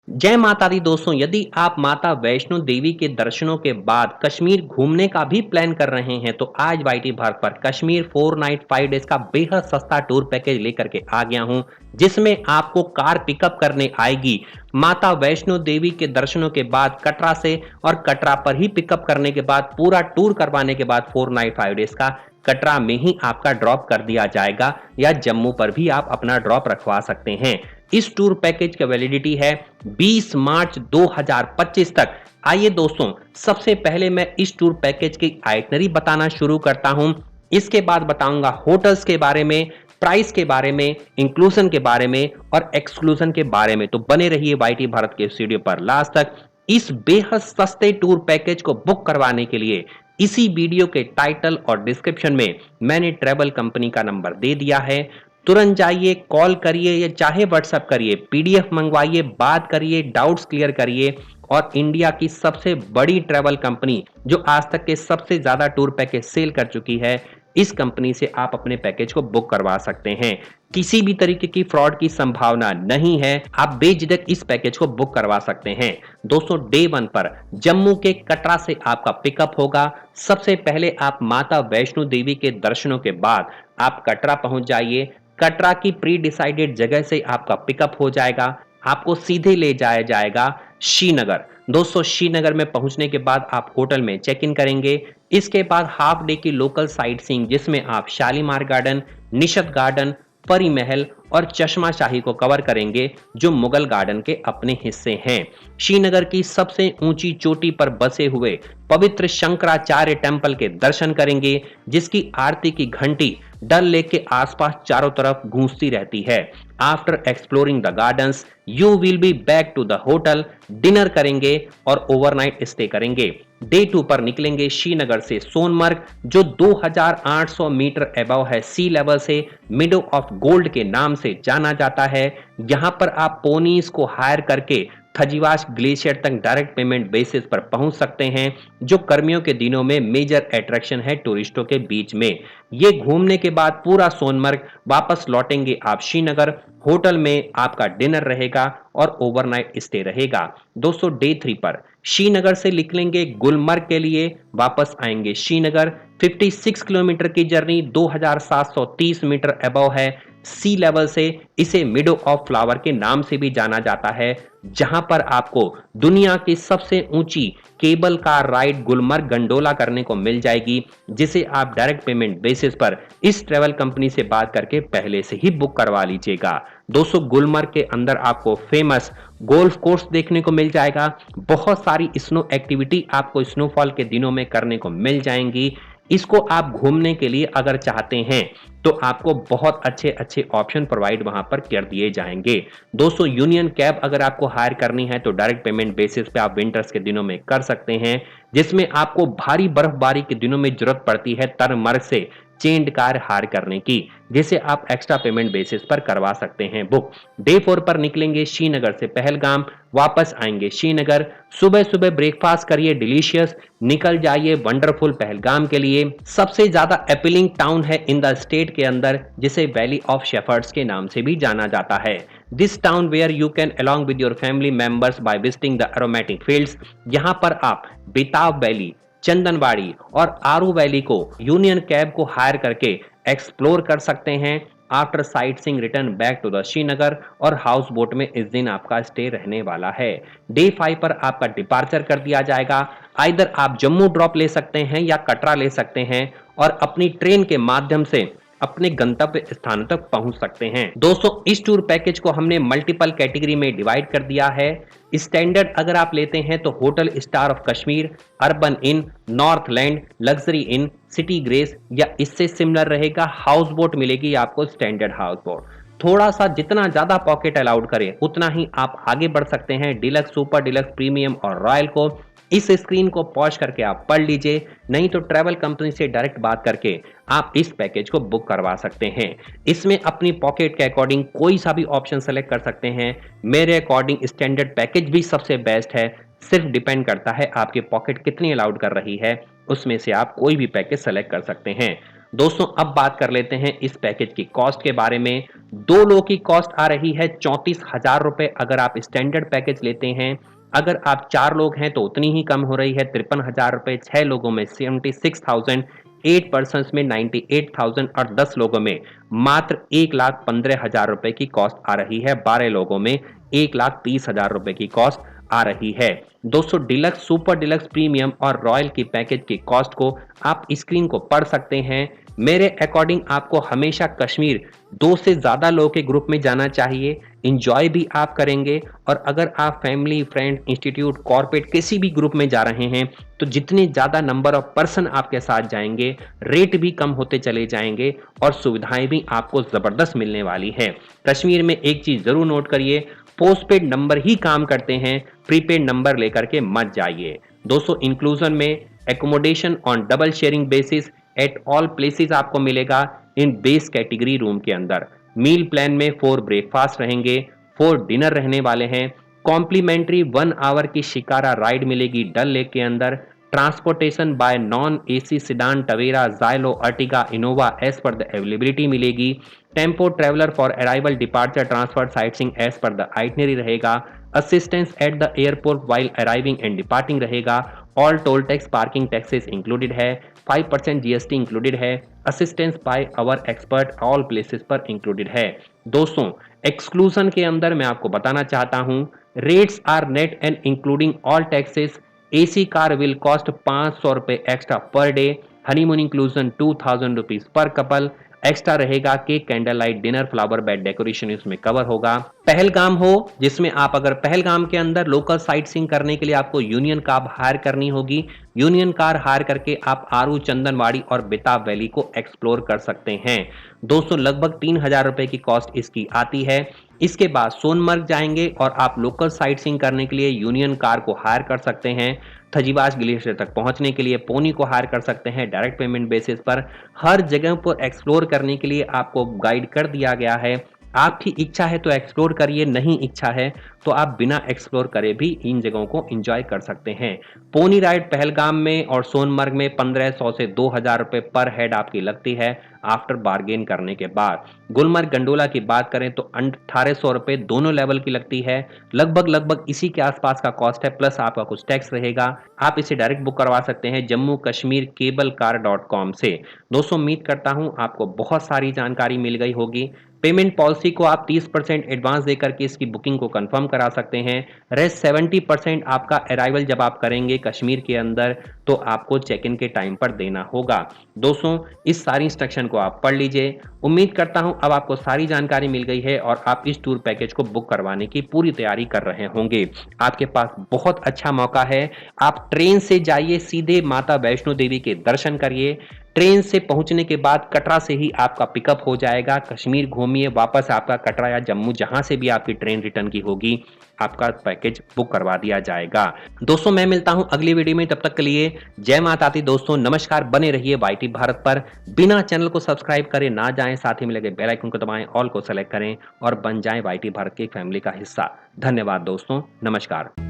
जय माता दी दोस्तों, यदि आप माता वैष्णो देवी के दर्शनों के बाद कश्मीर घूमने का भी प्लान कर रहे हैं तो आज वाईटी भारत पर कश्मीर 4 नाइट 5 डेज का बेहद सस्ता टूर पैकेज लेकर के आ गया हूं, जिसमें आपको कार पिकअप करने आएगी माता वैष्णो देवी के दर्शनों के बाद कटरा से, और कटरा पर ही पिकअप करने के बाद पूरा टूर करवाने के बाद 4 नाइट 5 डेज का कटरा में ही आपका ड्रॉप कर दिया जाएगा, या जम्मू पर भी आप अपना ड्रॉप रखवा सकते हैं। इस टूर पैकेज की वैलिडिटी है 20 मार्च 2025 तक। आइए दोस्तों, सबसे पहले मैं इस टूर पैकेज की आइटनरी बताना शुरू करता हूं। इसके बाद बताऊंगा होटल्स के बारे में, प्राइस के बारे में, इंक्लूजन के बारे में और एक्सक्लूजन के बारे में। तो बने रहिए वाईटी भारत के स्टूडियो पर लास्ट तक। इस बेहद सस्ते टूर पैकेज को बुक करवाने के लिए इसी वीडियो के टाइटल और डिस्क्रिप्शन में मैंने ट्रैवल कंपनी का नंबर दे दिया है। तुरंत जाइए, कॉल करिए या चाहे व्हाट्सएप करिए, पीडीएफ मंगवाइए, बात करिए, डाउट्स क्लियर करिए। और इंडिया की सबसे बड़ी ट्रैवल कंपनी जो आज तक के सबसे ज्यादा टूर पैकेज सेल कर चुकी है, इस कंपनी से आप अपने पैकेज को बुक करवा सकते हैं। किसी भी तरीके की फ्रॉड की संभावना नहीं है, आप बेझिझक इस पैकेज को बुक करवा सकते हैं। दोस्तों, डे 1 पर जम्मू के कटरा से आपका पिकअप होगा। सबसे पहले आप माता वैष्णो देवी के दर्शनों के बाद आप कटरा पहुंच जाइए। कटरा की प्री डिसाइडेड जगह से आपका पिकअप हो जाएगा, आपको सीधे ले जाया जाएगा श्रीनगर। दोस्तों, श्रीनगर में पहुंचने के बाद आप होटल में चेक इन करेंगे। इसके बाद हाफ डे की लोकल साइट सीइंग, जिसमें आप शालीमार गार्डन, निशत गार्डन, परी महल और चश्मा शाही को कवर करेंगे, जो मुगल गार्डन के अपने हिस्से हैं। श्रीनगर की सबसे ऊंची चोटी पर बसे हुए पवित्र शंकराचार्य टेम्पल के दर्शन करेंगे, जिसकी आरती की घंटी डल लेक के आसपास चारों तरफ गूंजती रहती है। After exploring the gardens you will be back to the hotel. Dinner करेंगे और ओवरनाइट स्टे करेंगे। डे 2 पर निकलेंगे श्रीनगर से सोनमर्ग, जो 2800 मीटर एबव है सी लेवल से, मिडो ऑफ गोल्ड के नाम से जाना जाता है। यहां पर आप पोनीज को हायर करके थजीवास ग्लेशियर तक डायरेक्ट पेमेंट बेसिस पर पहुंच सकते हैं, जो गर्मियों के दिनों में मेजर अट्रैक्शन है टूरिस्टों के बीच में। ये घूमने के बाद पूरा सोनमर्ग वापस लौटेंगे आप श्रीनगर। होटल में आपका डिनर रहेगा और ओवरनाइट स्टे रहेगा। दोस्तों, डे 3 पर श्रीनगर से निकलेंगे गुलमर्ग के लिए, वापस आएंगे श्रीनगर। 56 किलोमीटर की जर्नी 2730 मीटर अबव है सी लेवल से। इसे मिडो ऑफ फ्लावर के नाम से भी जाना जाता है, जहां पर आपको दुनिया की सबसे ऊंची cable car ride Gulmarg gondola करने को मिल जाएगी, जिसे आप डायरेक्ट पेमेंट बेसिस पर इस ट्रेवल कंपनी से बात करके पहले से ही बुक करवा लीजिएगा। दोस्तों, गुलमर्ग के अंदर आपको फेमस गोल्फ कोर्स देखने को मिल जाएगा। बहुत सारी स्नो एक्टिविटी आपको स्नोफॉल के दिनों में करने को मिल जाएंगी। इसको आप घूमने के लिए अगर चाहते हैं तो आपको बहुत अच्छे अच्छे ऑप्शन प्रोवाइड वहां पर कर दिए जाएंगे। दोस्तों, यूनियन कैब अगर आपको हायर करनी है तो डायरेक्ट पेमेंट बेसिस पे आप विंटर्स के दिनों में कर सकते हैं, जिसमें आपको भारी बर्फबारी के दिनों में जरूरत पड़ती है तरमर्ग से चेंड कार हायर करने की, जिसे आप एक्स्ट्रा पेमेंट बेसिस पर करवा सकते हैं बुक। डे 4 पर निकलेंगे श्रीनगर से पहलगाम, वापस आएंगे श्रीनगर। सुबह सुबह ब्रेकफास्ट करिए डिलीशियस, निकल जाइए वंडरफुल पहलगाम के लिए। सबसे ज्यादा अपीलिंग टाउन है इन द स्टेट के अंदर, जिसे वैली ऑफ शेफर्ड्स के नाम से भी जाना जाता है। This town where you can along with your family members by visiting the aromatic fields. यहां पर आप बेताब वैली, चंदनवाड़ी और आरू वैली को यूनियन कैब को हायर करके एक्सप्लोर कर सकते हैं। After sightseeing return back to the Srinagar, और हाउस बोट में इस दिन आपका स्टे रहने वाला है। डे 5 पर आपका डिपार्चर कर दिया जाएगा। आइदर आप जम्मू ड्रॉप ले सकते हैं या कटरा ले सकते हैं, और अपनी ट्रेन के माध्यम से अपने गंतव्य स्थान तक पहुंच सकते हैं। दोस्तों, इस टूर पैकेज को हमने मल्टीपल कैटेगरी में डिवाइड कर दिया है। स्टैंडर्ड अगर आप लेते हैं तो hotel star of Kashmir, urban in, Northland, luxury in, city grace, या इससे सिमिलर रहेगा हाउस बोट मिलेगी आपको स्टैंडर्ड हाउस बोट। थोड़ा सा जितना ज्यादा पॉकेट अलाउड करें उतना ही आप आगे बढ़ सकते हैं डिलक्स, सुपर डिलक्स, प्रीमियम और रॉयल को। इस स्क्रीन को पॉज करके आप पढ़ लीजिए, नहीं तो ट्रैवल कंपनी से डायरेक्ट बात करके आप इस पैकेज को बुक करवा सकते हैं। इसमें अपनी पॉकेट के अकॉर्डिंग कोई सा भी ऑप्शन सेलेक्ट कर सकते हैं। मेरे अकॉर्डिंग स्टैंडर्ड पैकेज भी सबसे बेस्ट है। सिर्फ डिपेंड करता है आपकी पॉकेट कितनी अलाउड कर रही है, उसमें से आप कोई भी पैकेज सेलेक्ट कर सकते हैं। दोस्तों अब बात कर लेते हैं इस पैकेज की कॉस्ट के बारे में। 2 लोगों की कॉस्ट आ रही है 34,000 रुपए अगर आप स्टैंडर्ड पैकेज लेते हैं। अगर आप 4 लोग हैं तो उतनी ही कम हो रही है 53,000 रुपए, 6 लोगों में 76,000, 8 पर्सन्स में 98,000 और 10 लोगों में मात्र 1,15,000 रुपए की कॉस्ट आ रही है। 12 लोगों में 1,30,000 रुपए की कॉस्ट आ रही है। दोस्तों डिलक्स, सुपर डिलक्स, प्रीमियम और रॉयल की पैकेज की कॉस्ट को आप स्क्रीन को पढ़ सकते हैं। मेरे अकॉर्डिंग आपको हमेशा कश्मीर 2 से ज़्यादा लोगों के ग्रुप में जाना चाहिए। एंजॉय भी आप करेंगे और अगर आप फैमिली, फ्रेंड, इंस्टीट्यूट, कॉर्पोरेट किसी भी ग्रुप में जा रहे हैं तो जितने ज़्यादा नंबर ऑफ पर्सन आपके साथ जाएंगे, रेट भी कम होते चले जाएंगे और सुविधाएं भी आपको ज़बरदस्त मिलने वाली है। कश्मीर में एक चीज़ ज़रूर नोट करिए, पोस्टपेड नंबर ही काम करते हैं, प्रीपेड नंबर लेकर के मत जाइए। दोस्तों इंक्लूजन में accommodation on double sharing basis at all places आपको मिलेगा इन बेस कैटेगरी रूम के अंदर। मील प्लान में 4 ब्रेकफास्ट रहेंगे, 4 डिनर रहने वाले हैं। कॉम्प्लीमेंट्री 1 आवर की शिकारा राइड मिलेगी डल लेक के अंदर। Transportation by non AC sedan Tavera Xylo Ertiga Innova as per the availability मिलेगी। Tempo traveller for arrival departure transfer sightseeing as per the itinerary रहेगा। Assistance at the airport while arriving and departing रहेगा। All toll tax parking taxes included है। 5% GST included है। Assistance by our expert all places पर included है। दोस्तों exclusion के अंदर मैं आपको बताना चाहता हूं, rates are net and including all taxes. AC car will cost 500 रुपए extra per day. Honeymoon inclusion 2,000 rupees per couple. Extra रहेगा cake, candle light, dinner, flower bed decoration इसमें कवर होगा। पहलगाम हो जिसमें आप अगर पहलगाम के अंदर लोकल साइट सीइंग करने के लिए आपको यूनियन कार हायर करनी होगी। यूनियन कार हायर करके आप आरू, चंदनवाड़ी और बेताब वैली को एक्सप्लोर कर सकते हैं। दोस्तों लगभग 3,000 रुपए की कॉस्ट इसकी आती है। इसके बाद सोनमर्ग जाएंगे और आप लोकल साइट सीइंग करने के लिए यूनियन कार को हायर कर सकते हैं। थजीवास ग्लेशियर तक पहुंचने के लिए पोनी को हायर कर सकते हैं डायरेक्ट पेमेंट बेसिस पर। हर जगह पर एक्सप्लोर करने के लिए आपको गाइड कर दिया गया है। आपकी इच्छा है तो एक्सप्लोर करिए, नहीं इच्छा है तो आप बिना एक्सप्लोर करे भी इन जगहों को एंजॉय कर सकते हैं। पोनी राइड पहलगाम में और सोनमर्ग में 1500 से 2,000 रुपए पर हेड आपकी लगती है आफ्टर बार्गेन करने के बाद। गुलमर्ग गंडोला की बात करें तो 1800 रुपए दोनों लेवल की लगती है। लगभग इसी के आसपास का कॉस्ट है, प्लस आपका कुछ टैक्स रहेगा। आप इसे डायरेक्ट बुक करवा सकते हैं Jammu Kashmir cable car .com से। दोस्तों उम्मीद करता हूं आपको बहुत सारी जानकारी मिल गई होगी। पेमेंट पॉलिसी को आप 30% एडवांस देकर के इसकी बुकिंग को कंफर्म करा सकते हैं। रेस्ट 70% आपका अराइवल जब आप करेंगे कश्मीर के अंदर तो आपको चेक इन के टाइम पर देना होगा। दोस्तों इस सारी इंस्ट्रक्शन को आप पढ़ लीजिए। उम्मीद करता हूं अब आपको सारी जानकारी मिल गई है और आप इस टूर पैकेज को बुक करवाने की पूरी तैयारी कर रहे होंगे। आपके पास बहुत अच्छा मौका है, आप ट्रेन से जाइए, सीधे माता वैष्णो देवी के दर्शन करिए। ट्रेन से पहुंचने के बाद कटरा से ही आपका पिकअप हो जाएगा। कश्मीर घूमिए, वापस आपका कटरा या जम्मू जहां से भी आपकी ट्रेन रिटर्न की होगी आपका पैकेज बुक करवा दिया जाएगा। दोस्तों मैं मिलता हूं अगली वीडियो में, तब तक के लिए जय माता दी। दोस्तों नमस्कार, बने रहिए वाईटी भारत पर। बिना चैनल को सब्सक्राइब करे ना जाएं, साथ ही में लगे बेल आइकन को दबाएं, ऑल को सेलेक्ट करें और बन जाएं वाईटी भारत की फैमिली का हिस्सा। धन्यवाद दोस्तों, नमस्कार।